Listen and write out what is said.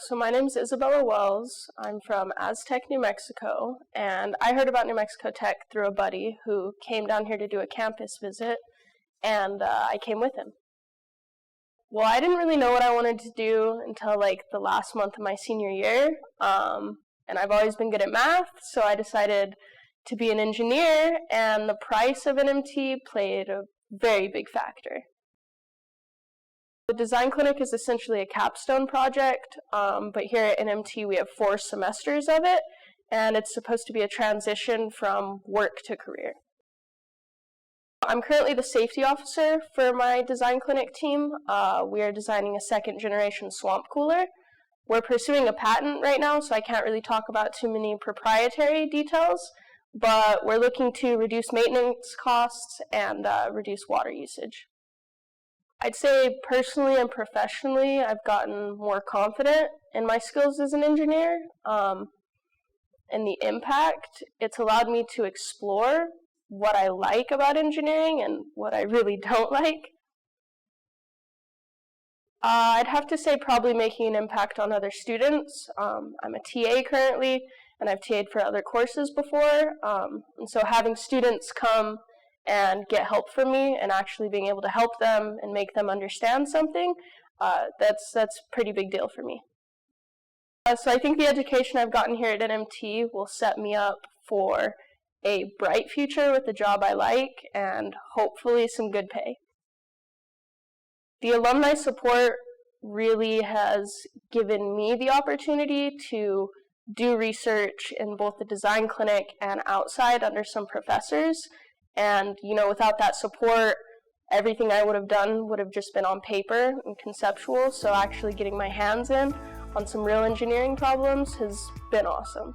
So my name is Isabella Wells. I'm from Aztec, New Mexico, and I heard about New Mexico Tech through a buddy who came down here to do a campus visit, and I came with him. Well, I didn't really know what I wanted to do until like the last month of my senior year, and I've always been good at math, so I decided to be an engineer, and the price of an MT played a very big factor. The design clinic is essentially a capstone project, but here at NMT we have 4 semesters of it, and it's supposed to be a transition from work to career. I'm currently the safety officer for my design clinic team. We are designing a 2nd generation swamp cooler. We're pursuing a patent right now, so I can't really talk about too many proprietary details, but we're looking to reduce maintenance costs and reduce water usage. I'd say personally and professionally, I've gotten more confident in my skills as an engineer, and the impact it's allowed me to explore what I like about engineering and what I really don't like. I'd have to say probably making an impact on other students. I'm a TA currently, and I've TA'd for other courses before, and so having students come and get help from me and actually being able to help them and make them understand something, that's a pretty big deal for me. So I think the education I've gotten here at NMT will set me up for a bright future with the job I like and hopefully some good pay. The alumni support really has given me the opportunity to do research in both the design clinic and outside under some professors. And, without that support, everything I would have done would have just been on paper and conceptual. So actually getting my hands in on some real engineering problems has been awesome.